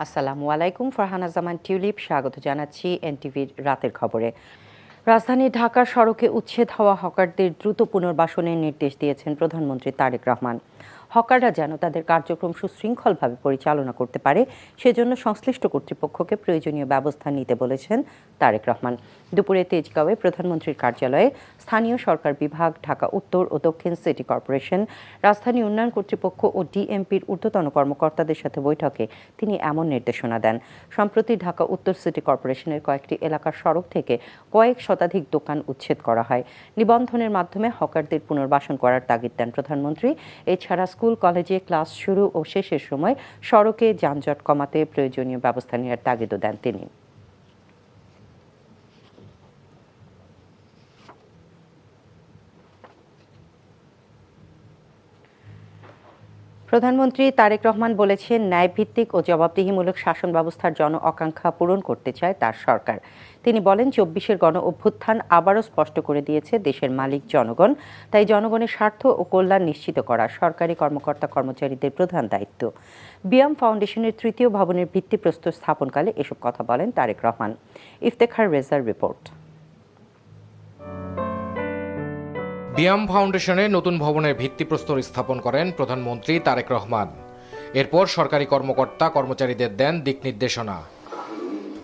আসসালামু আলাইকুম। ফারহানা জামান টিউলিপ স্বাগত জানাচ্ছি এনটিভির রাতের খবরে। রাজধানী ঢাকার সড়কে উচ্ছেদ হওয়া হকারদের দ্রুত পুনর্বাসনের নির্দেশ দিয়েছেন প্রধানমন্ত্রী তারেক রহমান। হকাররা যেন তাদের কার্যক্রম সুশৃঙ্খলভাবে পরিচালনা করতে পারে সেজন্য সংশ্লিষ্ট কর্তৃপক্ষকে প্রয়োজনীয় ব্যবস্থা নিতে বলেছেন তারেক রহমান। দুপুরে তেজগাঁওয়ে প্রধানমন্ত্রীর কার্যালয়ে স্থানীয় সরকার বিভাগ, ঢাকা উত্তর ও দক্ষিণ সিটি কর্পোরেশন, রাজধানী উন্নয়ন কর্তৃপক্ষ ও ডিএমপির ঊর্ধ্বতন কর্মকর্তাদের সাথে বৈঠকে তিনি এমন নির্দেশনা দেন। সম্প্রতি ঢাকা উত্তর সিটি কর্পোরেশনের কয়েকটি এলাকার সড়ক থেকে কয়েক শতাধিক দোকান উচ্ছেদ করা হয়। নিবন্ধনের মাধ্যমে হকারদের পুনর্বাসন করার তাগিদ দেন প্রধানমন্ত্রী। এছাড়া স্কুল কলেজে ক্লাস শুরু ও শেষের সময় সড়কে যানজট কমাতে প্রয়োজনীয় ব্যবস্থা নেওয়ার তাগিদও দেন তিনি। প্রধানমন্ত্রী তারেক রহমান বলেছেন, ন্যায়ভিত্তিক ও জবাবদিহিমূলক শাসন ব্যবস্থার জন আকাঙ্ক্ষা পূরণ করতে চায় তার সরকার। তিনি বলেন, ২৪-এর গণ অভ্যুত্থান আবারও স্পষ্ট করে দিয়েছে দেশের মালিক জনগণ। তাই জনগণের স্বার্থ ও কল্যাণ নিশ্চিত করা সরকারি কর্মকর্তা কর্মচারীদের প্রধান দায়িত্ব। বিয়াম ফাউন্ডেশনের ৩য় ভবনের ভিত্তিপ্রস্তর স্থাপনকালে এসব কথা বলেন তারেক রহমান। ইফতেখার রেজার রিপোর্ট। বিয়াম ফাউন্ডেশনের নতুন ভবনের ভিত্তিপ্রস্তর স্থাপন করেন প্রধানমন্ত্রী তারেক রহমান। এরপর সরকারি কর্মকর্তা কর্মচারীদের দেন দিক নির্দেশনা।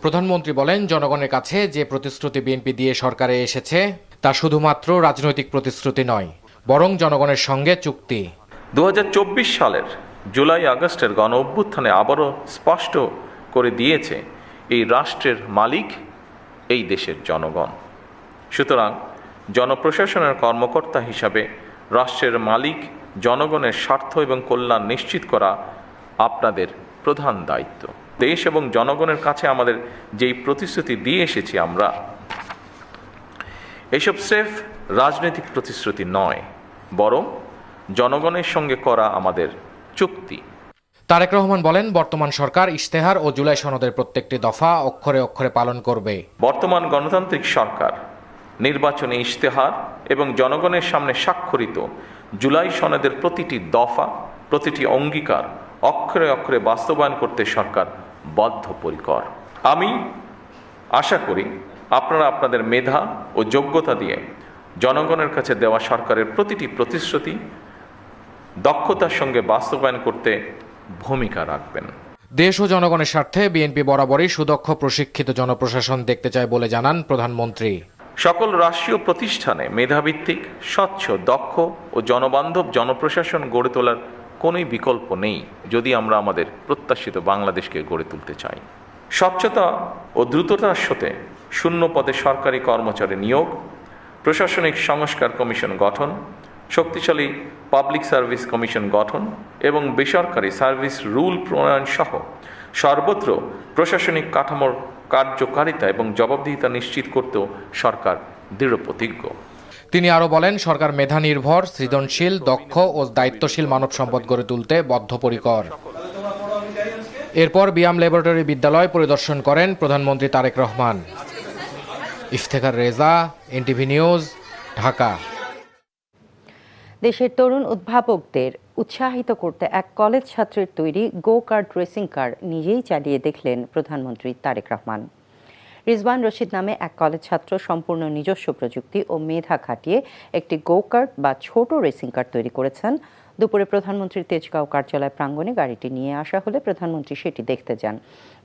প্রধানমন্ত্রী বলেন, জনগণের কাছে যে প্রতিশ্রুতি বিএনপি দিয়ে সরকারে এসেছে তা শুধুমাত্র রাজনৈতিক প্রতিশ্রুতি নয়, বরং জনগণের সঙ্গে চুক্তি। ২০২৪ সালের জুলাই আগস্টের গণ অভ্যুত্থানে আবারও স্পষ্ট করে দিয়েছে এই রাষ্ট্রের মালিক এই দেশের জনগণ। সুতরাং জনপ্রশাসনের কর্মকর্তা হিসাবে রাষ্ট্রের মালিক জনগণের স্বার্থ এবং কল্যাণ নিশ্চিত করা আপনাদের প্রধান দায়িত্ব। দেশ এবং জনগণের কাছে আমাদের যেই প্রতিশ্রুতি দিয়ে এসেছি আমরা, এসব স্রেফ রাজনৈতিক প্রতিশ্রুতি নয়, বরং জনগণের সঙ্গে করা আমাদের চুক্তি। তারেক রহমান বলেন, বর্তমান সরকার ইশতেহার ও জুলাই সনদের প্রত্যেকটি দফা অক্ষরে অক্ষরে পালন করবে। বর্তমান গণতান্ত্রিক সরকার নির্বাচনী ইশতেহার এবং জনগণের সামনে স্বাক্ষরিত জুলাই সনদের প্রতিটি দফা, প্রতিটি অঙ্গীকার অক্ষরে অক্ষরে বাস্তবায়ন করতে সরকার বদ্ধপরিকর। আমি আশা করি আপনারা আপনাদের মেধা ও যোগ্যতা দিয়ে জনগণের কাছে দেওয়া সরকারের প্রতিটি প্রতিশ্রুতি দক্ষতার সঙ্গে বাস্তবায়ন করতে ভূমিকা রাখবেন। দেশ ও জনগণের স্বার্থে বিএনপি বরাবরই সুদক্ষ প্রশিক্ষিত জনপ্রশাসন দেখতে চায় বলে জানান প্রধানমন্ত্রী। সকল রাষ্ট্রীয় প্রতিষ্ঠানে মেধাভিত্তিক, স্বচ্ছ, দক্ষ ও জনবান্ধব জনপ্রশাসন গড়ে তোলার কোনোই বিকল্প নেই যদি আমরা আমাদের প্রত্যাশিত বাংলাদেশকে গড়ে তুলতে চাই। স্বচ্ছতা ও দ্রুততার সাথে শূন্য পদে সরকারি কর্মচারী নিয়োগ, প্রশাসনিক সংস্কার কমিশন গঠন, শক্তিশালী পাবলিক সার্ভিস কমিশন গঠন এবং বেসরকারি সার্ভিস রুল প্রণয়ন সহ সর্বত্র প্রশাসনিক কাঠামোর কার্যকারিতা এবং জবাবদিহিতা নিশ্চিত করতেও সরকার দৃঢ়প্রতিজ্ঞ। তিনি আরও বলেন, সরকার মেধা নির্ভর, সৃজনশীল, দক্ষ ও দায়িত্বশীল মানব সম্পদ গড়ে তুলতে বদ্ধপরিকর। এরপর বিয়াম ল্যাবরেটরি বিদ্যালয় পরিদর্শন করেন প্রধানমন্ত্রী তারেক রহমান। Iftekhar Reza, NTV news, Dhaka. দেশের তরুণ উদ্ভাবকদের উৎসাহিত করতে এক কলেজ ছাত্রের তৈরি গো কার্ট রেসিং কার নিজেই চালিয়ে দেখলেন প্রধানমন্ত্রী তারেক রহমান। রিজওয়ান রশিদ নামে এক কলেজ ছাত্র সম্পূর্ণ নিজস্ব প্রযুক্তি ও মেধা খাটিয়ে একটি গো কার্ট বা ছোট রেসিং কার তৈরি করেছেন। দুপুরে প্রধানমন্ত্রীর তেজগাঁও কার্যালয় প্রাঙ্গণে গাড়িটি নিয়ে আসা হলে প্রধানমন্ত্রী সেটি দেখতে যান।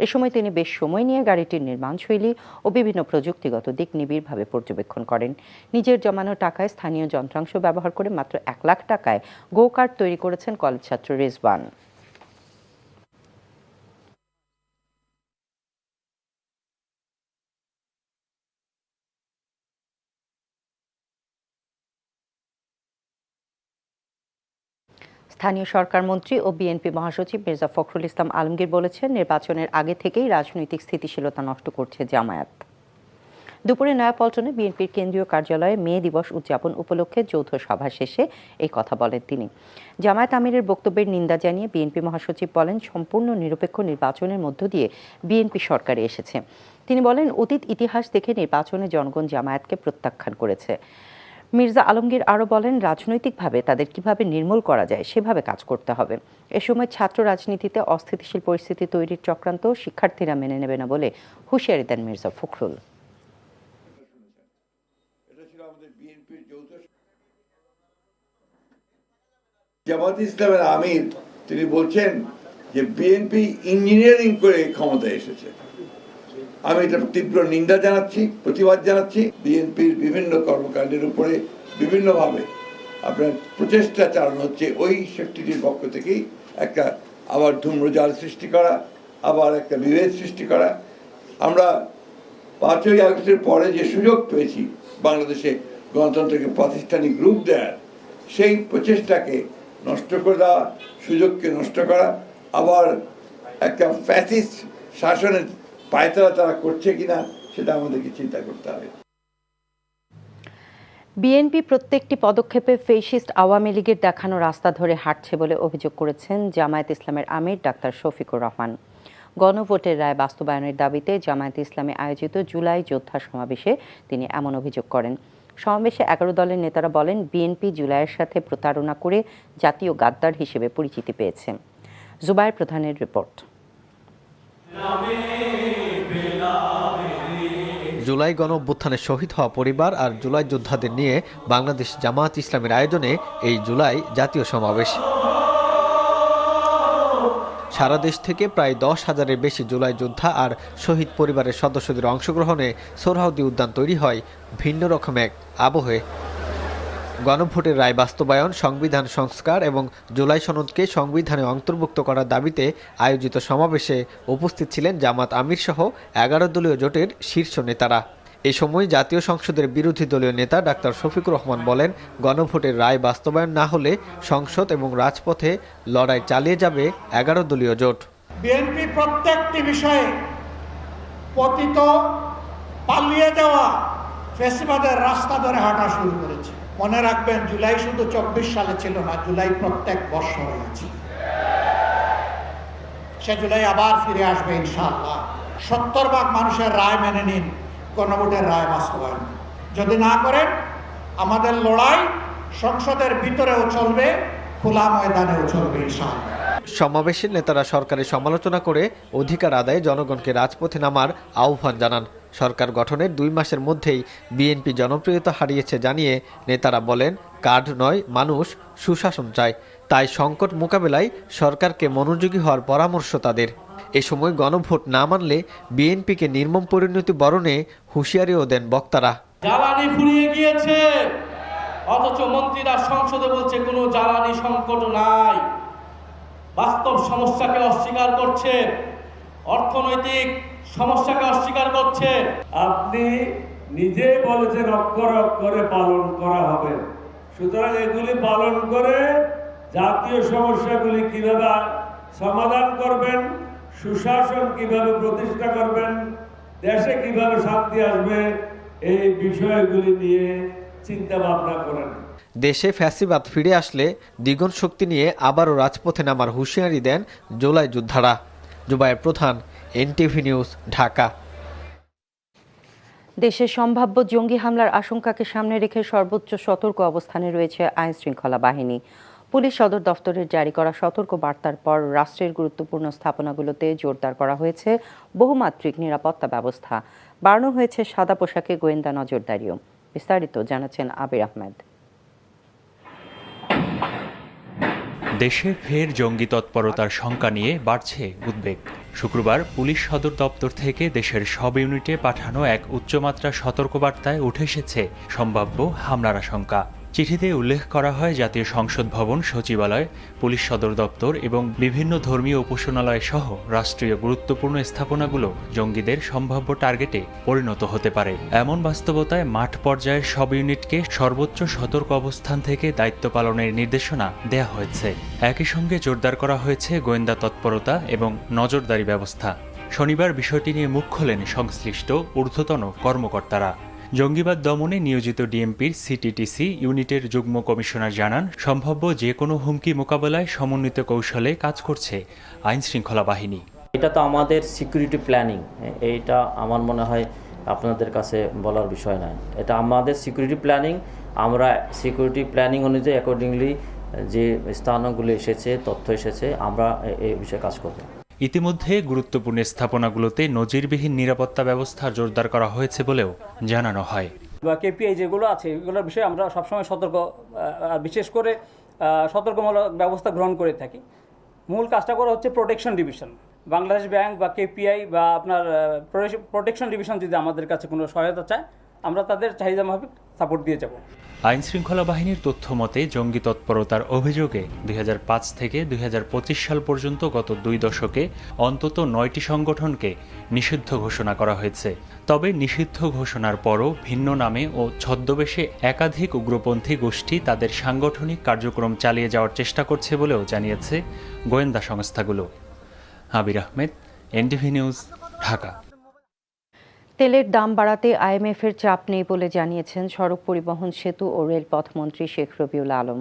এ সময় তিনি বেশ সময় নিয়ে গাড়িটির নির্মাণশৈলী ও বিভিন্ন প্রযুক্তিগত দিক নিবিড়ভাবে পর্যবেক্ষণ করেন। নিজের জমানো টাকায় স্থানীয় যন্ত্রাংশ ব্যবহার করে মাত্র ১ লাখ টাকায় গো কার্ট তৈরি করেছেন কলেজ ছাত্র রিজওয়ান। স্থানীয় সরকার মন্ত্রী ও বিএনপি মহাসচিব মির্জা ফখরুল ইসলাম আলমগীর বলেছেন, নির্বাচনের আগে থেকেই রাজনৈতিক স্থিতিশীলতা নষ্ট করছে জামায়াত। দুপুরে নয়াপল্টনে বিএনপির কেন্দ্রীয় কার্যালয়ে মে দিবস উদযাপন উপলক্ষে যৌথ সভা শেষে এই কথা বলেন তিনি। জামায়াত আমিরের বক্তব্যের নিন্দা জানিয়ে বিএনপি মহাসচিব বলেন, সম্পূর্ণ নিরপেক্ষ নির্বাচনের মধ্য দিয়ে বিএনপি সরকারে এসেছে। তিনি বলেন, অতীত ইতিহাস দেখে নির্বাচনে জনগণ জামায়াতকে প্রত্যাখ্যান করেছে। মির্জা আলমগীর আরও বলেন, রাজনৈতিকভাবে তাদের কিভাবে নির্মূল করা যায় সেভাবে কাজ করতে হবে। এ সময় ছাত্র রাজনীতিতে অস্থিতিশীল পরিস্থিতি তৈরির চক্রান্ত শিক্ষার্থীরা মেনে নেবে না বলে হুঁশিয়ারি দেন মির্জা ফখরুল। জামাত ইসলামের আমির তিনি বলছেন যে বিএনপি ইঞ্জিনিয়ারিং করে ক্ষমতায় এসেছে। আমি এটা তীব্র নিন্দা জানাচ্ছি, প্রতিবাদ জানাচ্ছি। বিএনপির বিভিন্ন কর্মকাণ্ডের উপরে বিভিন্নভাবে আপনার প্রচেষ্টা চালানো হচ্ছে ওই শক্তিটির পক্ষ থেকেই, একটা আবার ধূম্রজাল সৃষ্টি করা, আবার একটা বিভেদ সৃষ্টি করা। আমরা 5ই আগস্টের পরে যে সুযোগ পেয়েছি বাংলাদেশে গণতন্ত্রকে প্রাতিষ্ঠানিক রূপ দেওয়ার, সেই প্রচেষ্টাকে নষ্ট করে দেওয়া, সুযোগকে নষ্ট করা, আবার একটা ফ্যাসিস্ট শাসনের পায়তারা তারা করছে কিনা সেটা আমাদেরকে চিন্তা করতে হবে। বিএনপি প্রত্যেকটি পদক্ষেপে ফেসিস্ট আওয়ামী লীগের দেখানো রাস্তা ধরে হাঁটছে বলে অভিযোগ করেছেন জামায়াত ইসলামের আমির ডাক্তার শফিকুর রহমান। গণভোটের রায় বাস্তবায়নের দাবিতে জামায়াত ইসলামী আয়োজিত জুলাই যোদ্ধা সমাবেশে তিনি এমন অভিযোগ করেন। সমাবেশে 11 দলের নেতারা বলেন, বিএনপি জুলাইয়ের সাথে প্রতারণা করে জাতীয় গাদ্দার হিসেবে পরিচিতি পেয়েছে। জুবায়ের প্রধানের রিপোর্ট। জুলাই গণঅভ্যুত্থানে শহীদ হওয়া পরিবার আর জুলাই যোদ্ধাদের নিয়ে বাংলাদেশ জামায়াত ইসলামের আয়োজনে এই জুলাই জাতীয় সমাবেশ। সারা দেশ থেকে প্রায় 10,000-এর বেশি জুলাই যোদ্ধা আর শহীদ পরিবারের সদস্যদের অংশগ্রহণে সোহরাওয়ার্দী উদ্যান তৈরি হয় ভিন্ন রকম এক আবহে। গণভোটের রায় বাস্তবায়ন, সংবিধান সংস্কার এবং জুলাই সনদকে সংবিধানে অন্তর্ভুক্ত করার দাবিতে আয়োজিত সমাবেশে উপস্থিত ছিলেন জামাত আমির সহ 11 দলীয় জোটের শীর্ষ নেতারা। এ সময় জাতীয় সংসদের বিরোধী দলীয় নেতা ডাক্তার শফিকুর রহমান বলেন, গণভোটের রায় বাস্তবায়ন না হলে সংসদ এবং রাজপথে লড়াই চালিয়ে যাবে 11 দলীয় জোট। বিএনপি প্রত্যেকটি বিষয়ে পতিত পালিয়ে যাওয়া ফ্যাসিবাদের রাস্তা ধরে হাঁটা শুরু করেছে। মনে রাখবেন, জুলাই শুধু 24 সালে ছিল না, জুলাই প্রত্যেক বছর হয়েছে। সে জুলাই আবার ফিরে আসবে ইনশাআল্লাহ। 70% মানুষের রায় মেনে নিন, গণভোটের রায় বাস্তবায়ন। যদি না করেন, আমাদের লড়াই সংসদের ভিতরেও চলবে, খোলা ময়দানেও চলবে ইনশাআল্লাহ। সমাবেশের নেতারা সরকারের সমালোচনা করে অধিকার আদায়ে জনগণকে রাজপথে নামার আহ্বান জানান। সরকার গঠনের 2 মাসের মধ্যেই বিএনপি জনপ্রিয়তা হারিয়েছে জানিয়ে নেতারা বলেন, কার্ড নয়, মানুষ সুশাসন চায়। তাই সংকট মোকাবেলায় সরকারকে মনোযোগী হওয়ার পরামর্শ তাদের। এ সময় গণভোট না মানলে বিএনপিকে নির্মম পরিণতি বরণে হুঁশিয়ারিও দেন বক্তারা। জ্বালানি ফুরিয়ে গিয়েছে, অথচ মন্ত্রীরা সংসদে বলছে কোনো জ্বালানি সংকট নাই। বাস্তব সমস্যাকে অস্বীকার করছে, অর্থনৈতিক সমস্যাকে অস্বীকার করছে। আপনি নিজে বলেছেন অক্ষর অক্ষরে পালন করা হবে, সুতরাং এগুলি পালন করে জাতীয় সমস্যাগুলি কিভাবে সমাধান করবেন, সুশাসন কিভাবে প্রতিষ্ঠা করবেন, দেশে কিভাবে শান্তি আসবে, এই বিষয়গুলি নিয়ে চিন্তা ভাবনা করেন। দেশে ফ্যাসিবাদ ফিরে আসলে দ্বিগুণ শক্তি নিয়ে আবারও রাজপথে নামার হুঁশিয়ারি দেন জুলাই যোদ্ধারা। জুবায়ের প্রধান, এনটিভি নিউজ, ঢাকা। দেশে সম্ভাব্য জঙ্গি হামলার আশঙ্কাকে সামনে রেখে সর্বোচ্চ সতর্ক অবস্থানে রয়েছে আইন শৃঙ্খলা বাহিনী। পুলিশ সদর দফতরের জারি করা সতর্ক বার্তার পর রাষ্ট্রের গুরুত্বপূর্ণ স্থাপনাগুলোতে জোরদার করা হয়েছে বহুমাত্রিক নিরাপত্তা ব্যবস্থা। বাড়ানো হয়েছে সাদা পোশাকে গোয়েন্দা নজরদারিও। বিস্তারিত জানাচ্ছেন আবির আহমেদ। দেশে ফের জঙ্গি তৎপরতার শঙ্কা নিয়ে বাড়ছে উদ্বেগ। শুক্রবার পুলিশ সদর দপ্তর থেকে দেশের সব ইউনিটে পাঠানো এক উচ্চমাত্রার সতর্কবার্তায় উঠে এসেছে সম্ভাব্য হামলার আশঙ্কা। চিঠিতে উল্লেখ করা হয়, জাতীয় সংসদ ভবন, সচিবালয়, পুলিশ সদর দপ্তর এবং বিভিন্ন ধর্মীয় উপাসনালয় সহ রাষ্ট্রীয় গুরুত্বপূর্ণ স্থাপনাগুলো জঙ্গিদের সম্ভাব্য টার্গেটে পরিণত হতে পারে। এমন বাস্তবতায় মাঠ পর্যায়ের সব ইউনিটকে সর্বোচ্চ সতর্ক অবস্থান থেকে দায়িত্ব পালনের নির্দেশনা দেয়া হয়েছে। একই সঙ্গে জোরদার করা হয়েছে গোয়েন্দা তৎপরতা এবং নজরদারি ব্যবস্থা। শনিবার বিষয়টি নিয়ে মুখ খোলেন সংশ্লিষ্ট ঊর্ধ্বতন কর্মকর্তারা। জঙ্গিবাদ দমনে নিয়োজিত ডিএমপির সিটিটিসি ইউনিটের যুগ্ম কমিশনার জানান, সম্ভাব্য যে কোনো হুমকি মোকাবেলায় সমন্বিত কৌশলে কাজ করছে আইন শৃঙ্খলা বাহিনী। এটা তো আমাদের সিকিউরিটি প্ল্যানিং, এইটা আমার মনে হয় আপনাদের কাছে বলার বিষয় নয়। এটা আমাদের সিকিউরিটি প্ল্যানিং, আমরা সিকিউরিটি প্ল্যানিং অনুযায়ী অ্যাকর্ডিংলি যে স্থানগুলো এসেছে, তথ্য এসেছে, আমরা এই বিষয়ে কাজ করব। ইতিমধ্যে গুরুত্বপূর্ণ স্থাপনাগুলোতে নজিরবিহীন নিরাপত্তা ব্যবস্থা জোরদার করা হয়েছে বলেও জানানো হয়। বা কেপিআই যেগুলো আছে এগুলোর বিষয়ে আমরা সবসময় বিশেষ করে সতর্কমূলক ব্যবস্থা গ্রহণ করে থাকি। মূল কাজটা করা হচ্ছে প্রোটেকশন ডিভিশন। বাংলাদেশ ব্যাংক বা কেপিআই বা আপনার প্রোটেকশন ডিভিশন যদি আমাদের কাছে কোনো সহায়তা চায়, আমরা তাদের চাহিদা মাফিক সাপোর্ট দিয়ে যাব। আইন শৃঙ্খলা বাহিনীর তথ্য মতে জঙ্গি তৎপরতার অভিযোগে 2005 থেকে 2025 সাল পর্যন্ত গত 2 দশকে অন্তত 9টি সংগঠনকে নিষিদ্ধ ঘোষণা করা হয়েছে। তবে নিষিদ্ধ ঘোষণার পরও ভিন্ন নামে ও ছদ্মবেশে একাধিক উগ্রপন্থী গোষ্ঠী তাদের সাংগঠনিক কার্যক্রম চালিয়ে যাওয়ার চেষ্টা করছে বলেও জানিয়েছে গোয়েন্দা সংস্থাগুলো। আবির আহমেদ, এনটিভি নিউজ, ঢাকা। তেলের দাম বাড়াতে আইএমএফের চাপ নেই বলে জানিয়েছেন সড়ক পরিবহন, সেতু ও রেলপথ মন্ত্রী শেখ রবিউল আলম।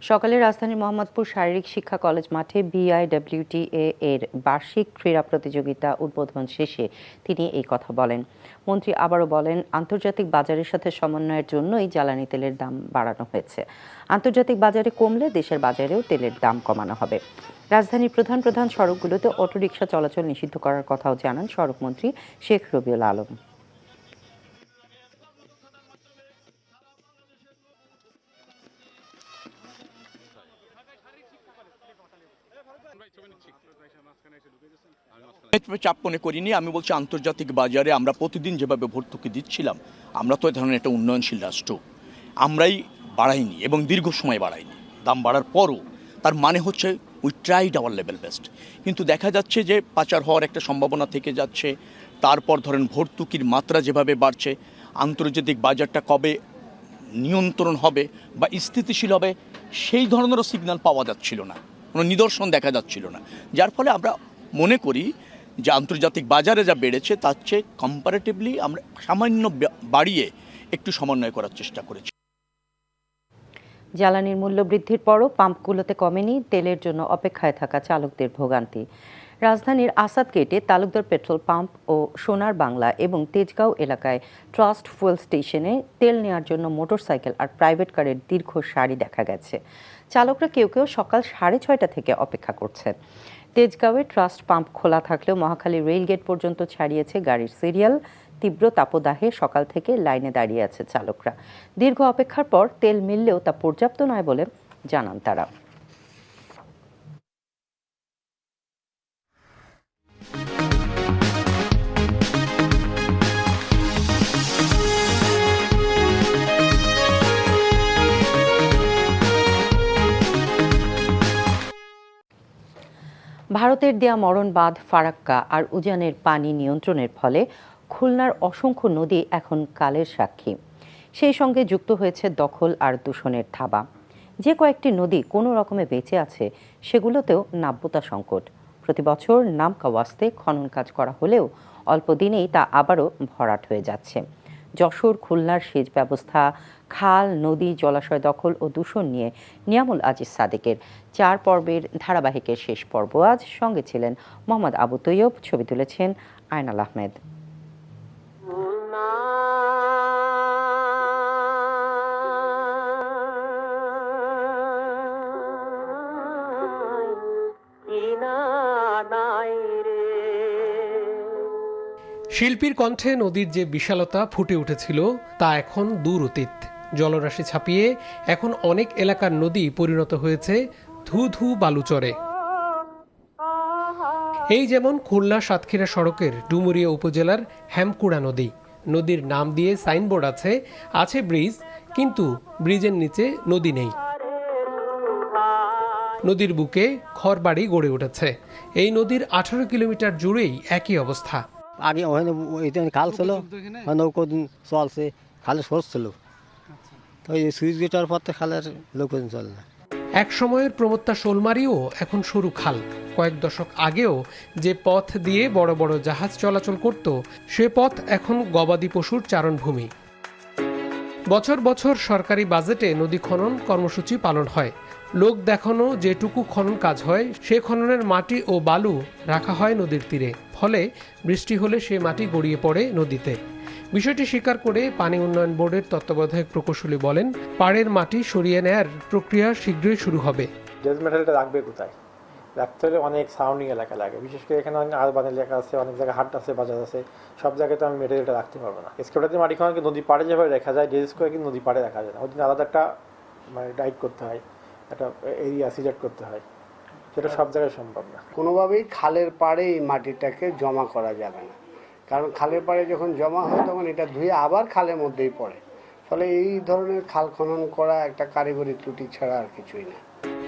সকালে রাজধানীর মোহাম্মদপুর শারীরিক শিক্ষা কলেজ মাঠে বিআইডব্লিউটিএ এর বার্ষিক ক্রীড়া প্রতিযোগিতা উদ্বোধন শেষে তিনি এই কথা বলেন। মন্ত্রী আবারও বলেন, আন্তর্জাতিক বাজারের সাথে সমন্বয়ের জন্যই জ্বালানি তেলের দাম বাড়ানো হয়েছে। আন্তর্জাতিক বাজারে কমলে দেশের বাজারেও তেলের দাম কমানো হবে। রাজধানীর প্রধান সড়কগুলোতে অটোরিকশা চলাচল নিষিদ্ধ করার কথাও জানান সড়কমন্ত্রী শেখ রবিউল আলম। চাপ মনে করিনি। আমি বলছি আন্তর্জাতিক বাজারে আমরা প্রতিদিন যেভাবে ভর্তুকি দিচ্ছিলাম, আমরা তো এ ধরনের একটা উন্নয়নশীল রাষ্ট্র, আমরাই বাড়াইনি এবং দীর্ঘ সময় বাড়াইনি। দাম বাড়ার পরও তার মানে হচ্ছে we tried hour level best. কিন্তু দেখা যাচ্ছে যে পাচার হওয়ার একটা সম্ভাবনা থেকে যাচ্ছে। তারপর ধরেন ভর্তুকির মাত্রা যেভাবে বাড়ছে, আন্তর্জাতিক বাজারটা কবে নিয়ন্ত্রণ হবে বা স্থিতিশীল হবে সেই ধরনেরও সিগন্যাল পাওয়া যাচ্ছিল না, কোনো নিদর্শন দেখা যাচ্ছিল না। যার ফলে আমরা মনে করি যে আন্তর্জাতিক বাজারে যা বেড়েছে তার চেয়ে কম্পারেটিভলি আমরা সামান্য বাড়িয়ে একটু সমন্বয় করার চেষ্টা করেছি। জ্বালানির মূল্য বৃদ্ধির পরও পাম্পগুলোতে কমেনি তেলের জন্য অপেক্ষায় থাকা চালকদের ভোগান্তি। রাজধানীর আসাদ গেটে তালুকদার পেট্রোল পাম্প ও সোনার বাংলা এবং তেজগাঁও এলাকায় ট্রাস্ট ফুয়েল স্টেশনে তেল নেওয়ার জন্য মোটরসাইকেল আর প্রাইভেট কারের দীর্ঘ সারি দেখা গেছে। চালকরা কেউ সকাল 6:30 থেকে অপেক্ষা করছেন। তেজগাঁওয়ে ট্রাস্ট পাম্প খোলা থাকলেও মহাখালী রেলগেট পর্যন্ত ছাড়িয়েছে গাড়ির সিরিয়াল। তীব্র তাপদাহে সকাল থেকে লাইনে দাঁড়িয়ে আছে চালকরা। দীর্ঘ অপেক্ষার পর তেল মিললেও তা পর্যাপ্ত নয় বলে জানান তারা। ভারতের দেয়া মরণ বাঁধ ফারাক্কা আর উজানের পানি নিয়ন্ত্রণের ফলে খুলনার অসংখ্য নদী এখন কালের সাক্ষী। সেই সঙ্গে যুক্ত হয়েছে দখল আর দূষণের থাবা। যে কয়েকটি নদী কোনো রকমে বেঁচে আছে সেগুলোতেও নাব্যতা সংকট। প্রতি বছর নামকা ওয়াস্তে খনন কাজ করা হলেও অল্প দিনেই তা আবারও ভরাট হয়ে যাচ্ছে। যশোর, খুলনার সেচ ব্যবস্থা, খাল, নদী, জলাশয় দখল ও দূষণ নিয়ে নিয়ামুল আজিজ সাদেকের 4 পর্বের ধারাবাহিকের শেষ পর্ব আজ। সঙ্গে ছিলেন মোহাম্মদ আবু তৈয়ব, ছবি তুলেছেন আয়নাল আহমেদ। শিল্পীর কণ্ঠে নদীর যে বিশালতা ফুটে উঠেছিল তা এখন দূর অতীত। জলরাশি ছাপিয়ে এখন অনেক এলাকার নদী পরিণত হয়েছে ধু ধু বালুচরে। এই যেমন খুলনা সাতক্ষীরা সড়কের ডুমুরিয়া উপজেলার হেমকুড়া নদী। নদীর নাম দিয়ে সাইনবোর্ড আছে ব্রিজ, কিন্তু ব্রিজের নিচে নদী নেই। নদীর বুকে ঘরবাড়ি গড়ে উঠেছে। এই নদীর 18 কিলোমিটার জুড়েই একই অবস্থা। আগে খাল ছিল, নৌকো চলছে, খালে সোর্স ছিল, তো এই সুইচ গেটার পর তো খালের লোকজন চলে না। এক সময়ের প্রমত্তা শোলমারিও এখন সরু খাল। কয়েক দশক আগেও যে পথ দিয়ে বড় বড় জাহাজ চলাচল করত, সে পথ এখন গবাদি পশুর চারণভূমি। বছর বছর সরকারি বাজেটে নদী খনন কর্মসূচি পালন হয়। লোক দেখানো যেটুকু খনন কাজ হয়, সে খননের মাটি ও বালু রাখা হয় নদীর তীরে। ফলে বৃষ্টি হলে সে মাটি গড়িয়ে পড়ে নদীতে। বিষয়টি স্বীকার করে পানি উন্নয়ন বোর্ডের তত্ত্বাবধায়ক প্রকৌশলী বলেন, পাড়ের মাটি সরিয়ে নেয়ার প্রক্রিয়া শীঘ্রই শুরু হবে। ড্রেস মেটেরিয়ালটা রাখবে কোথায়? রাখতে হলে অনেক সাউন্ডিং এলাকা লাগে, বিশেষ করে এখানে অনেক আরবান এলাকা আছে, অনেক জায়গায় হাট আছে, বাজার আছে, সব জায়গায় তো আমি মেটেরিয়ালটা রাখতে পারবো না। এক্সকেভেটর দিয়ে মাটি খাওয়াকে নদী পাড়ে যেভাবে রাখা যায়, ড্রেস করে কিন্তু নদী পাড়ে রাখা যায় না, ওই জন্য আলাদা একটা মানে ডাইট করতে হয়, একটা এরিয়া সিলেক্ট করতে হয়, সেটা সব জায়গায় সম্ভব না। কোনোভাবেই খালের পাড়ে এই মাটিটাকে জমা করা যাবে না, কারণ খালের পাড়ে যখন জমা হয় তখন এটা ধুয়ে আবার খালের মধ্যেই পড়ে, ফলে এই ধরনের খাল খনন করা একটা কারিগরি ত্রুটি ছাড়া আর কিছুই না।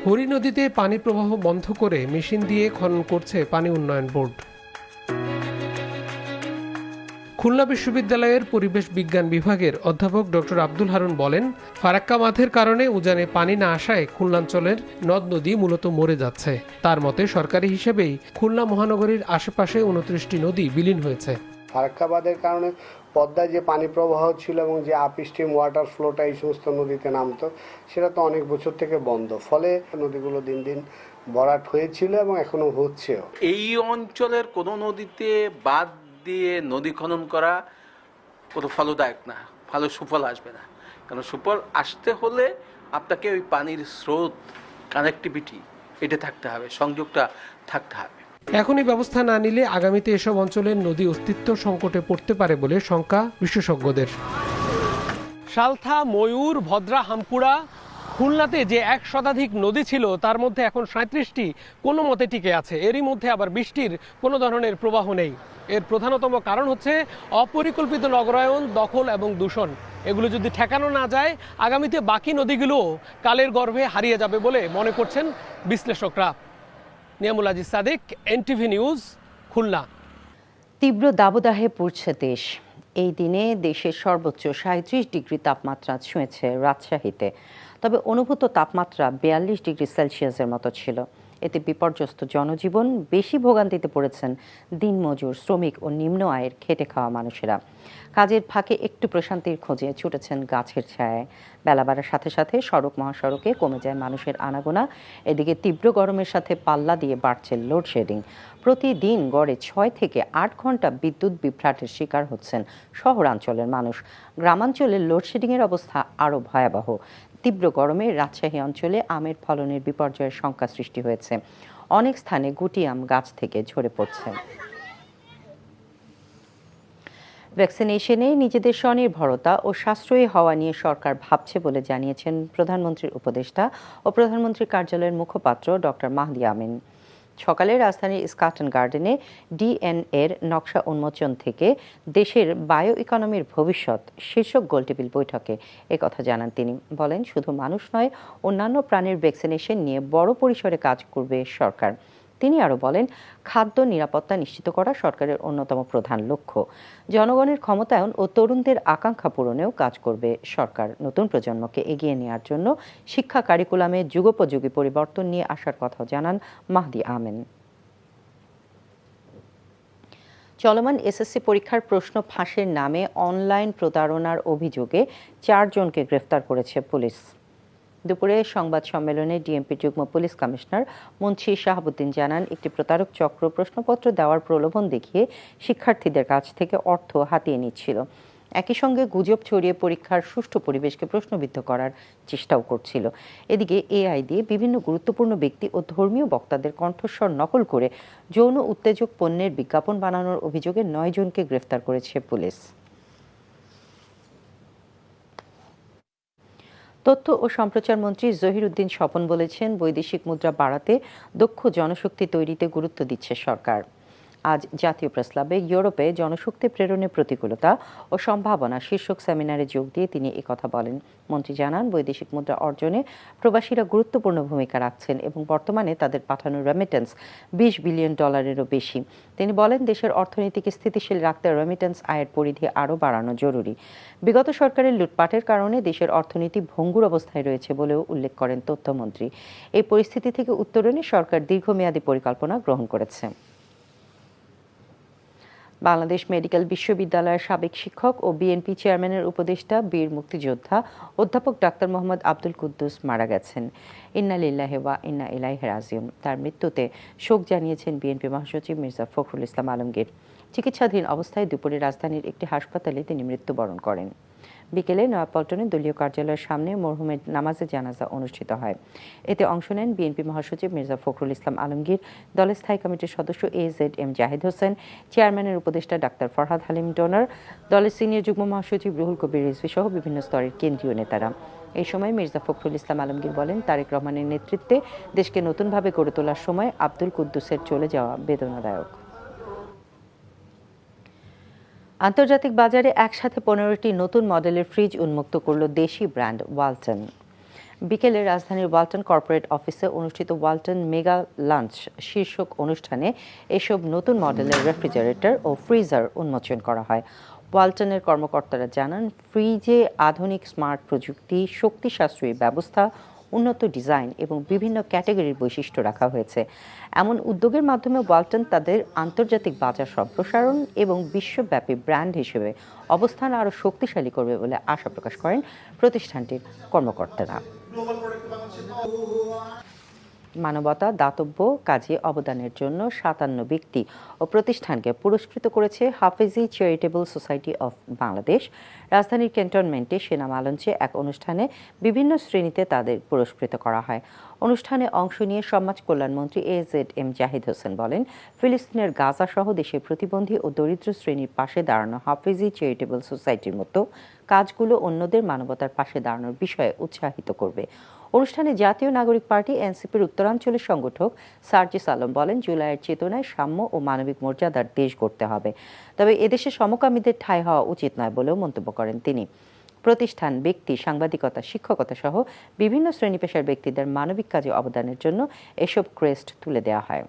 হরি নদীতে পানি প্রবাহ বন্ধ করে মেশিন দিয়ে খনন করছে পানি উন্নয়ন বোর্ড। খুলনা বিশ্ববিদ্যালয়ের পরিবেশ বিজ্ঞান বিভাগের অধ্যাপক ডক্টর আব্দুল হারুন বলেন, ফারাক্কা বাঁধের কারণে উজানে পানি না আসায় খুলনাঞ্চলের নদ নদী মূলত মরে যাচ্ছে। তার মতে সরকারি হিসেবেই খুলনা মহানগরীর আশেপাশে 29টি নদী বিলীন হয়েছে। ফারাক্কা বাঁধের কারণে পদ্মায় যে পানি প্রবাহ ছিল এবং যে আপস্ট্রিম ওয়াটার ফ্লোটা এই সমস্ত নদীতে নামতো, সেটা তো অনেক বছর থেকে বন্ধ, ফলে নদীগুলো দিন দিন ভরাট হয়েছিল এবং এখনো হচ্ছেও। এই অঞ্চলের কোনো নদীতে বাঁধ দিয়ে নদী খনন করা কোনো ফলদায়ক না, ভালো সুফল আসবে না। কারণ সুফল আসতে হলে আপনাকে ওই পানির স্রোত, কানেক্টিভিটি এটা থাকতে হবে, সংযোগটা থাকতে হবে। এখনই ব্যবস্থা না নিলে আগামীতে এসব অঞ্চলের নদী অস্তিত্ব সংকটে পড়তে পারে বলে শঙ্কা বিশেষজ্ঞদের। সালথা, ময়ূর, ভদ্রা, হামকুড়া, খুলনাতে যে 1 শতাধিক নদী ছিল তার মধ্যে এখন 37টি কোনো মতে টিকে আছে। এরই মধ্যে আবার বৃষ্টির কোনো ধরনের প্রবাহ নেই। এর প্রধানতম কারণ হচ্ছে অপরিকল্পিত নগরায়ন, দখল এবং দূষণ। এগুলো যদি ঠেকানো না যায়, আগামীতে বাকি নদীগুলোও কালের গর্ভে হারিয়ে যাবে বলে মনে করছেন বিশ্লেষকরা। Niamul Aziz Sadiq, NTV news, Khulna. তীব্র দাবদাহে পড়ছে দেশ। এই দিনে দেশের সর্বোচ্চ 37 ডিগ্রি তাপমাত্রা ছুঁয়েছে রাজশাহীতে। তবে অনুভূত তাপমাত্রা 42 ডিগ্রি সেলসিয়াসের মতো ছিল। এতে বিপর্যস্ত জনজীবন, বেশি ভোগান্তিতে পড়েছেন দিনমজুর, শ্রমিক ও নিম্ন আয়ের খেটে খাওয়া মানুষেরা। কাজের ফাঁকে একটু প্রশান্তির খোঁজে ছুটেছেন গাছের ছায়ায়। বেলা বাড়ার সাথে সাথে সড়ক মহাসড়কে কমে যায় মানুষের আনাগোনা। এদিকে তীব্র গরমের সাথে পাল্লা দিয়ে বাড়ছে লোডশেডিং। প্রতিদিন গড়ে 6 থেকে 8 ঘন্টা বিদ্যুৎ বিভ্রাটের শিকার হচ্ছেন শহরাঞ্চলের মানুষ। গ্রামাঞ্চলের লোডশেডিংয়ের অবস্থা আরও ভয়াবহ। তীব্র গরমে রাজশাহী অঞ্চলে আমের ফলনের বিপর্যয়ের শঙ্কা সৃষ্টি হয়েছে। অনেক স্থানে গুটি আম গাছ থেকে ঝরে পড়ছে। ভ্যাকসিনেশনে নিজেদের স্বনির্ভরতা ও সাশ্রয়ী হওয়া নিয়ে সরকার ভাবছে বলে জানিয়েছেন প্রধানমন্ত্রীর উপদেষ্টা ও প্রধানমন্ত্রীর কার্যালয়ের মুখপাত্র ডক্টর মাহদি আমিন। সকালে রাজধানীর স্কটন গার্ডেনে ডিএনএর নকশা উন্মোচন থেকে দেশের বায়ো ইকোনমির ভবিষ্যৎ শীর্ষক গোলটেবিল বৈঠকে একথা জানান তিনি। বলেন, শুধু মানুষ নয়, অন্যান্য প্রাণীর ভ্যাকসিনেশন নিয়ে বড় পরিসরে কাজ করবে সরকার। তিনি আরও বলেন, খাদ্য নিরাপত্তা নিশ্চিত করা সরকারের অন্যতম প্রধান লক্ষ্য। জনগণের ক্ষমতায়ন ও তরুণদের আকাঙ্ক্ষা পূরণেও কাজ করবে সরকার। নতুন প্রজন্মকে এগিয়ে নেওয়ার জন্য শিক্ষা কারিকুলামে যুগোপযোগী পরিবর্তন নিয়ে আসার কথাও জানান মাহদি আমিন। চলমান এসএসসি পরীক্ষার প্রশ্ন ফাঁসের নামে অনলাইন প্রতারণার অভিযোগে 4 জনকে গ্রেফতার করেছে পুলিশ। দুপুরে সংবাদ সম্মেলনে ডিএমপি যুগ্ম পুলিশ কমিশনার মুন্সি শাহাবুদ্দিন জানান, একটি প্রতারক চক্র প্রশ্নপত্র দেওয়ার প্রলোভন দেখিয়ে শিক্ষার্থীদের কাছ থেকে অর্থ হাতিয়ে নিচ্ছিল। একই সঙ্গে গুজব ছড়িয়ে পরীক্ষার সুষ্ঠু পরিবেশকে প্রশ্নবিদ্ধ করার চেষ্টাও করছিল। এদিকে এআই দিয়ে বিভিন্ন গুরুত্বপূর্ণ ব্যক্তি ও ধর্মীয় বক্তাদের কণ্ঠস্বর নকল করে যৌন উত্তেজক পণ্যের বিজ্ঞাপন বানানোর অভিযোগে 9 জনকে গ্রেফতার করেছে পুলিশ। তথ্য ও সম্প্রচার মন্ত্রী জহির উদ্দিন স্বপন বলেছেন, বৈদেশিক মুদ্রা বাড়াতে দক্ষ জনশক্তি তৈরিতে গুরুত্ব দিচ্ছে সরকার। আজ জাতীয় প্রেসক্লাবে ইউরোপে জনশক্তি প্রেরণের প্রতিকূলতা ও সম্ভাবনা শীর্ষক সেমিনারে যোগ দিয়ে তিনি একথা বলেন। মন্ত্রী জানান, বৈদেশিক মুদ্রা অর্জনে প্রবাসীরা গুরুত্বপূর্ণ ভূমিকা রাখছেন এবং বর্তমানে তাদের পাঠানো রেমিটেন্স $20 বিলিয়নেরও বেশি। তিনি বলেন, দেশের অর্থনীতিকে স্থিতিশীল রাখতে রেমিটেন্স আয়ের পরিধি আরও বাড়ানো জরুরি। বিগত সরকারের লুটপাটের কারণে দেশের অর্থনীতি ভঙ্গুর অবস্থায় রয়েছে বলেও উল্লেখ করেন তথ্যমন্ত্রী। এই পরিস্থিতি থেকে উত্তরণে সরকার দীর্ঘমেয়াদী পরিকল্পনা গ্রহণ করেছে। বাংলাদেশ মেডিকেল বিশ্ববিদ্যালয়ের সাবেক শিক্ষক ও বিএনপি চেয়ারম্যানের উপদেষ্টা বীর মুক্তিযোদ্ধা অধ্যাপক ডাক্তার মোহাম্মদ আব্দুল কুদ্দুস মারা গেছেন। ইন্না লিল্লাহি ওয়া ইন্না ইলাইহি রাজিউন। তার মৃত্যুতে শোক জানিয়েছেন বিএনপি মহাসচিব মির্জা ফখরুল ইসলাম আলমগীর। চিকিৎসাধীন অবস্থায় দুপুরে রাজধানীর একটি হাসপাতালে তিনি মৃত্যুবরণ করেন। বিকেলে নয়াপল্টনে দলীয় কার্যালয়ের সামনে মরহুমের নামাজে জানাজা অনুষ্ঠিত হয়। এতে অংশ নেন বিএনপি মহাসচিব মির্জা ফখরুল ইসলাম আলমগীর, দলের স্থায়ী কমিটির সদস্য AZM জাহিদ হোসেন, চেয়ারম্যানের উপদেষ্টা ডাক্তার ফরহাদ হালিম ডোনার, দলের সিনিয়র যুগ্ম মহাসচিব রুহুল কবির রিজভী সহ বিভিন্ন স্তরের কেন্দ্রীয় নেতারা। এই সময় মির্জা ফখরুল ইসলাম আলমগীর বলেন, তারেক রহমানের নেতৃত্বে দেশকে নতুনভাবে গড়ে তোলার সময় আব্দুল কুদ্দুসের চলে যাওয়া বেদনাদায়ক। আন্তর্জাতিক বাজারে একসাথে 15টি নতুন মডেলের ফ্রিজ উন্মুক্ত করল দেশি ব্র্যান্ড ওয়ালটন। বিকেলে রাজধানীর ওয়ালটন কর্পোরেট অফিসে অনুষ্ঠিত ওয়ালটন মেগা লাঞ্চ শীর্ষক অনুষ্ঠানে এসব নতুন মডেলের রেফ্রিজারেটর ও ফ্রিজার উন্মোচন করা হয়। ওয়ালটনের কর্মকর্তারা জানান, ফ্রিজে আধুনিক স্মার্ট প্রযুক্তি, শক্তি সাশ্রয়ী ব্যবস্থা, উন্নত ডিজাইন এবং বিভিন্ন ক্যাটাগরির বৈশিষ্ট্য রাখা হয়েছে। এমন উদ্যোগের মাধ্যমে ওয়ালটন তাদের আন্তর্জাতিক বাজার সম্প্রসারণ এবং বিশ্বব্যাপী ব্র্যান্ড হিসেবে অবস্থান আরও শক্তিশালী করবে বলে আশা প্রকাশ করেন প্রতিষ্ঠানটির কর্মকর্তারা। মানবতা, দাতব্য কাজে অবদানের জন্য 57 ব্যক্তি ও প্রতিষ্ঠানকে পুরস্কৃত করেছে Hafezi charitable society of Bangladesh. রাজধানীর ক্যান্টনমেন্টে সেনামা লঞ্চে এক অনুষ্ঠানে বিভিন্ন শ্রেণীতে তাদের পুরস্কৃত করা হয়। অনুষ্ঠানে অংশ নিয়ে সমাজ কল্যাণমন্ত্রী AZM জাহিদ হোসেন বলেন, ফিলিস্তিনের গাজা সহ দেশের প্রতিবন্ধী ও দরিদ্র শ্রেণীর পাশে দাঁড়ানো হাফেজি চ্যারিটেবল সোসাইটির মতো কাজগুলো অন্যদের মানবতার পাশে দাঁড়ানোর বিষয়ে উৎসাহিত করবে। অনুষ্ঠানে জাতীয় নাগরিক পার্টি এনসিপির উত্তরাঞ্চলের সংগঠক সার্জিস আলম বলেন, জুলাইয়ের চেতনায় সাম্য ও মানবিক মর্যাদার দেশ গড়তে হবে, তবে এদেশে সমকামীদের ঠাঁই হওয়া উচিত নয় বলেও মন্তব্য করেন তিনি। প্রতিষ্ঠান, ব্যক্তি, সাংবাদিকতা, শিক্ষকতা সহ বিভিন্ন শ্রেণী পেশার ব্যক্তিদের মানবিক কাজে অবদানের জন্য এসব ক্রেস্ট তুলে দেওয়া হয়।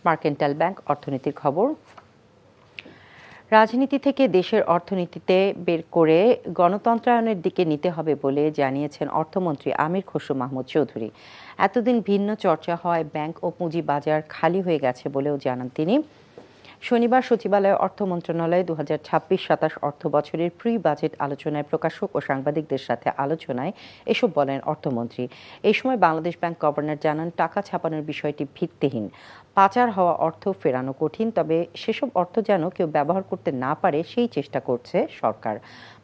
মার্কেন্টাইল ব্যাংক অর্থনীতির খবর। রাজনীতি থেকে দেশের অর্থনীতিতে বের করে গণতন্ত্রায়নের দিকে নিতে হবে বলে জানিয়েছেন অর্থমন্ত্রী আমির খসরু মাহমুদ চৌধুরী। এতদিন ভিন্ন চর্চা হওয়ায় ব্যাংক ও পুঁজি বাজার খালি হয়ে গেছে বলেও জানান তিনি। শনিবার সচিবালয়ে অর্থ মন্ত্রণালয়ে 2026-27 অর্থ বছরের প্রি বাজেট আলোচনায় প্রকাশক ও সাংবাদিকদের সাথে আলোচনায় এসব বলেন অর্থমন্ত্রী। এই সময় বাংলাদেশ ব্যাংক গভর্নর জানান, টাকা ছাপানোর বিষয়টি ভিত্তিহীন। পাচার হওয়া অর্থ ফেরানো কঠিন, তবে সেসব অর্থ যেন কেউ ব্যবহার করতে না পারে সেই চেষ্টা করছে সরকার।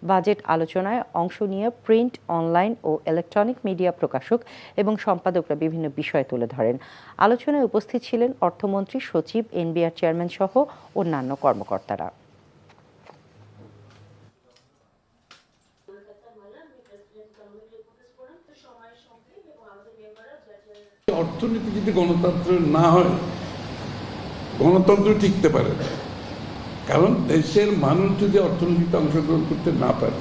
বাজেট আলোচনায় অংশ নিয়ে প্রিন্ট, অনলাইন ও ইলেকট্রনিক মিডিয়া প্রকাশক এবং সম্পাদকরা বিভিন্ন বিষয় তুলে ধরেন। আলোচনায় উপস্থিত ছিলেন অর্থমন্ত্রী, সচিব, এনবিআর চেয়ারম্যান সহ অন্যান্য কর্মকর্তারা। অর্থনীতি যদি গণতন্ত্র না হয়, গণতন্ত্র টিকতে পারে না। কারণ দেশের মানুষ যদি অর্থনীতিতে অংশগ্রহণ করতে না পারে,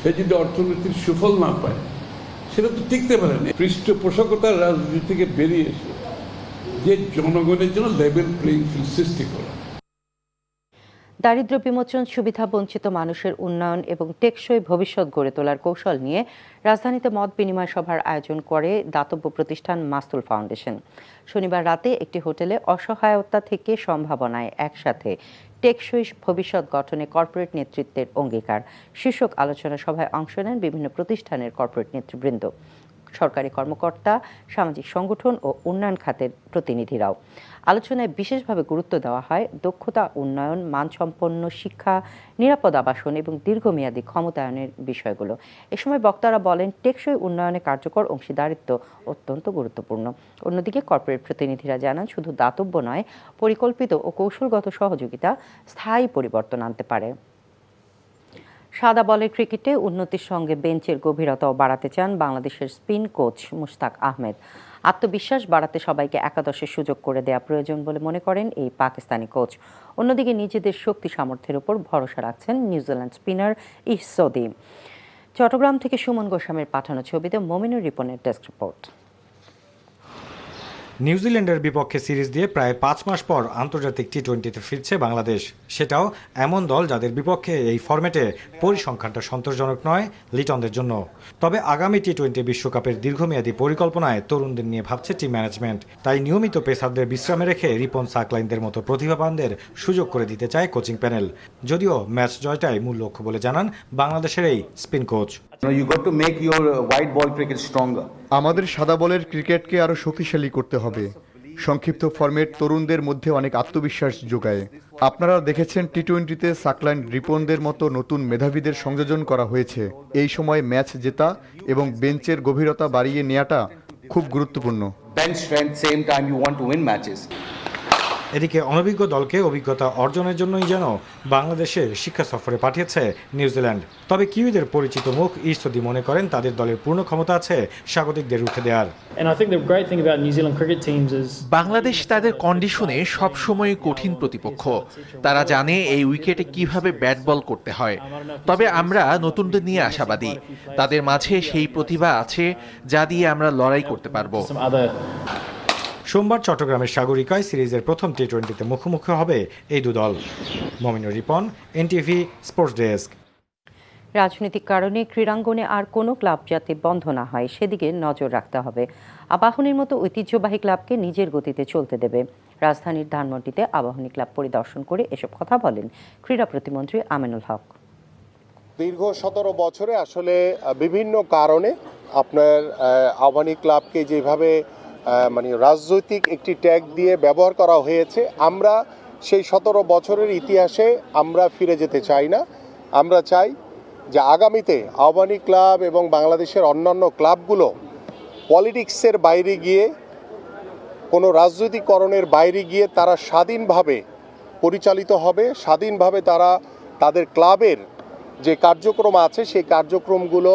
সে যদি অর্থনীতির সুফল না পায়, সেটা তো টিকতে পারে না। পৃষ্ঠপোষকতার রাজনীতি থেকে বেরিয়ে এসে যে জনগণের জন্য লেভেল প্লেইং ফিল্ড সৃষ্টি করা, দারিদ্র্য বিমোচন, সুবিধা বঞ্চিত মানুষের উন্নয়ন এবং টেকসই ভবিষ্যৎ গড়ে তোলার কৌশল নিয়ে রাজধানীতে মত বিনিময় সভার আয়োজন করে দাতব্য প্রতিষ্ঠান মাসতুল ফাউন্ডেশন। শনিবার রাতে একটি হোটেলে অসহায়তা থেকে সম্ভাবনায় একসাথে টেকসই ভবিষ্যৎ গঠনে কর্পোরেট নেতৃত্বের অঙ্গীকার শীর্ষক আলোচনা সভায় অংশ নেন বিভিন্ন প্রতিষ্ঠানের কর্পোরেট নেতৃবৃন্দ, সরকারি কর্মকর্তা, সামাজিক সংগঠন ও উন্নয়ন খাতের প্রতিনিধিরাও। আলোচনায় বিশেষভাবে গুরুত্ব দেওয়া হয় দক্ষতা উন্নয়ন, মানসম্পন্ন শিক্ষা, নিরাপদ আবাসন এবং দীর্ঘমেয়াদী ক্ষমতায়নের বিষয়গুলো। এ সময় বক্তারা বলেন, টেকসই উন্নয়নে কার্যকর অংশীদারিত্ব অত্যন্ত গুরুত্বপূর্ণ। অন্যদিকে কর্পোরেট প্রতিনিধিরা জানান, শুধু দাতব্য নয়, পরিকল্পিত ও কৌশলগত সহযোগিতা স্থায়ী পরিবর্তন আনতে পারে। সাদা বলের ক্রিকেটে উন্নতির সঙ্গে বেঞ্চের গভীরতাও বাড়াতে চান বাংলাদেশের স্পিন কোচ মুশতাক আহমেদ। আত্মবিশ্বাস বাড়াতে সবাইকে একাদশের সুযোগ করে দেওয়া প্রয়োজন বলে মনে করেন এই পাকিস্তানি কোচ। অন্যদিকে নিজেদের শক্তি সামর্থ্যের উপর ভরসা রাখছেন নিউজিল্যান্ড স্পিনার ইসসৌদি। চট্টগ্রাম থেকে সুমন গোস্বামীর পাঠানো ছবিতে মমিনুর রিপনের ডেস্ক রিপোর্ট। নিউজিল্যান্ডের বিপক্ষে সিরিজ দিয়ে প্রায় 5 মাস পর আন্তর্জাতিক টি-20তে ফিরছে বাংলাদেশ। সেটাও এমন দল যাদের বিপক্ষে এই ফরম্যাটে পরিসংখ্যানটা সন্তোষজনক নয় লিটনদের জন্য। তবে আগামী টি-20 বিশ্বকাপের দীর্ঘমেয়াদী পরিকল্পনায় তরুণদের নিয়ে ভাবছে টিম ম্যানেজমেন্ট। তাই নিয়মিত পেসারদের বিশ্রামে রেখে রিপন সাকলাইনদের মতো প্রতিভাবানদের সুযোগ করে দিতে চায় কোচিং প্যানেল। যদিও ম্যাচ জয়টাই মূল লক্ষ্য বলে জানান বাংলাদেশের এই স্পিন কোচ। আমাদের সাদা বলের ক্রিকেটকে আরো শক্তিশালী করতে হবে। সংক্ষিপ্ত ফরম্যাট তরুণদের মধ্যে অনেক আত্মবিশ্বাস যোগায়। আপনারা দেখেছেন টি-20তে সাকলাইন রিপনদের মতো নতুন মেধাবীদের সংযোজন করা হয়েছে। এই সময় ম্যাচ জেতা এবং বেঞ্চের গভীরতা বাড়িয়ে নেওয়াটা খুব গুরুত্বপূর্ণ। এদিকে অনভিজ্ঞ দলকে অভিজ্ঞতা অর্জনের জন্যই যেন বাংলাদেশে শিক্ষা সফরে পাঠিয়েছে নিউজিল্যান্ড। তবে কিউইদের পরিচিত মুখ ইস্তদি মনে করেন তাদের দলের পূর্ণ ক্ষমতা আছে স্বাগতিকদের রুখে দেওয়ার। বাংলাদেশ তাদের কন্ডিশনে সবসময় কঠিন প্রতিপক্ষ। তারা জানে এই উইকেটে কিভাবে ব্যাট বল করতে হয়। তবে আমরা নতুনদের নিয়ে আশাবাদী। তাদের মাঝে সেই প্রতিভা আছে যা দিয়ে আমরা লড়াই করতে পারবো। সোমবার চট্টগ্রামের সাগরিকায় সিরিজের প্রথম টি-20তে মুখোমুখি হবে এই দল। Mominur Ripon, NTV sports desk. রাজনৈতিক কারণে ক্রীড়াঙ্গনে আর কোনো ক্লাব যাতে বন্ধ না হয় সেদিকে নজর রাখতে হবে। আবাহনীর মতো ঐতিহ্যবাহী ক্লাবকে নিজের গতিতে চলতে দেবে। রাজধানীর ধানমন্ডিতে আবাহনী ক্লাব পরিদর্শন করে এসব কথা বলেন ক্রীড়া প্রতিমন্ত্রী আমিনুল হক। দীর্ঘ 17 বছরে আসলে বিভিন্ন কারণে আপনার আবাহনী ক্লাবকে যেভাবে রাজনৈতিক একটি ট্যাগ দিয়ে ব্যবহার করা হয়েছে, আমরা সেই 17 বছরের ইতিহাসে আমরা ফিরে যেতে চাই না। আমরা চাই যে আগামীতে আবাহনী ক্লাব এবং বাংলাদেশের অন্যান্য ক্লাবগুলো পলিটিক্সের বাইরে গিয়ে, কোনো রাজনৈতিকরণের বাইরে গিয়ে তারা স্বাধীনভাবে পরিচালিত হবে, স্বাধীনভাবে তারা তাদের ক্লাবের যে কার্যক্রম আছে সেই কার্যক্রমগুলো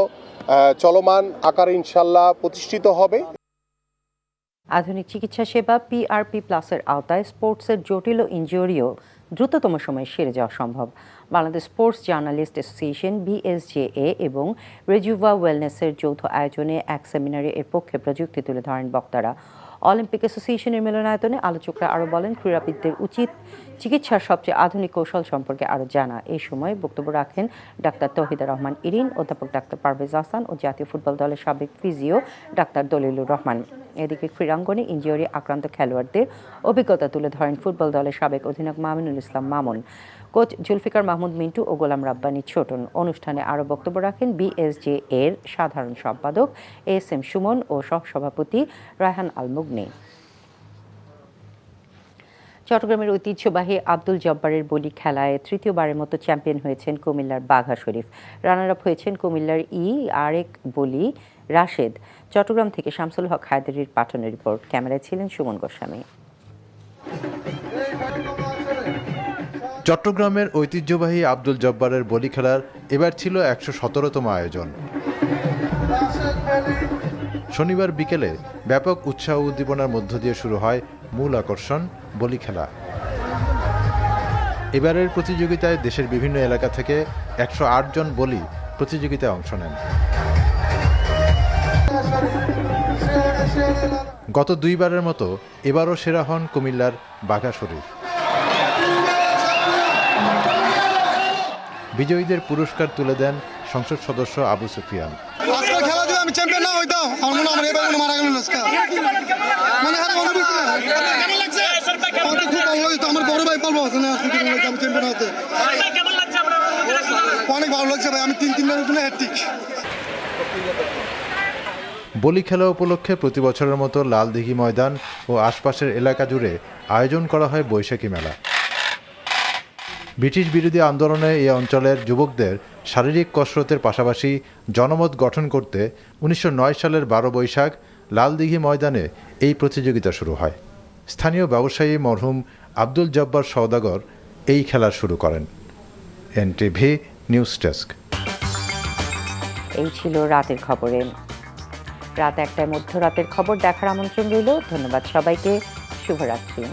চলমান আকারে ইনশাল্লাহ প্রতিষ্ঠিত হবে। আধুনিক চিকিৎসা সেবা পিআরপি প্লাসের আওতায় স্পোর্টসের জটিল ইনজুরিও দ্রুততম সময়ে সেরে যাওয়া সম্ভব। Bangladesh sports journalist association BSJA এবং রেজুভা ওয়েলনেসের যৌথ আয়োজনে এক সেমিনারে এর পক্ষে প্রযুক্তি তুলে ধরেন বক্তারা। অলিম্পিক অ্যাসোসিয়েশনের মিলনায়তনে আলোচকরা আরও বলেন ক্রীড়াবিদদের উচিত চিকিৎসার সবচেয়ে আধুনিক কৌশল সম্পর্কে আরও জানা। এই সময় বক্তব্য রাখেন ডাক্তার তৌহিদা রহমান ইরিন, অধ্যাপক ডাক্তার পারভেজ আহসান ও জাতীয় ফুটবল দলের সাবেক ফিজিও ডাক্তার দলিলুর রহমান। এদিকে ক্রীড়াঙ্গনে ইনজুরি আক্রান্ত খেলোয়াড়দের অভিজ্ঞতা তুলে ধরেন ফুটবল দলের সাবেক অধিনায়ক মামুনুল ইসলাম মামুন, কোচ জুলফিকার মাহমুদ মিন্টু ও গোলাম রাব্বানী ছোটন। অনুষ্ঠানে আরও বক্তব্য রাখেন বিএসজে এর সাধারণ সম্পাদক এস.এম. সুমন ও সহসভাপতি রায়হান আল মুগনি। চট্টগ্রামের ঐতিহ্যবাহী আব্দুল জব্বারের বলি খেলায় তৃতীয়বারের মতো চ্যাম্পিয়ন হয়েছেন কুমিল্লার বাঘা শরীফ। রানার আপ হয়েছেন কুমিল্লার আরেক বলি রাশেদ। চট্টগ্রাম থেকে শামসুল হক হায়দারির পাঠানো রিপোর্ট। ক্যামেরায় ছিলেন সুমন গোস্বামী। চট্টগ্রামের ঐতিহ্যবাহী আব্দুল জব্বারের বলি খেলার এবার ছিল 117তম আয়োজন। শনিবার বিকেলে ব্যাপক উৎসাহ উদ্দীপনার মধ্য দিয়ে শুরু হয় মূল আকর্ষণ বলি খেলা। এবারের প্রতিযোগিতায় দেশের বিভিন্ন এলাকা থেকে 108 জন বলি প্রতিযোগিতায় অংশ নেন। গত দুইবারের মতো এবারও সেরা হন কুমিল্লার বাঘা শরীফ। বিজয়ীদের পুরস্কার তুলে দেন সংসদ সদস্য আবু সুফিয়ান। বলি খেলা উপলক্ষে প্রতি বছরের মতো লালদিঘি ময়দান ও আশপাশের এলাকা জুড়ে আয়োজন করা হয় বৈশাখী মেলা। ব্রিটিশ বিরোধী আন্দোলনে এই অঞ্চলের যুবকদের শারীরিক কসরতের পাশাপাশি জনমত গঠন করতে 1909 সালের 12 বৈশাখ লালদিঘি ময়দানে এই প্রতিযোগিতা শুরু হয়। স্থানীয় ব্যবসায়ী মরহুম আব্দুল জব্বার সওদাগর এই খেলা শুরু করেন। NTV news desk. এই ছিল রাতের খবরে। রাত 1টায় মধ্যরাতের খবর দেখার আমন্ত্রণ রইল। ধন্যবাদ সবাইকে। শুভরাত্রি।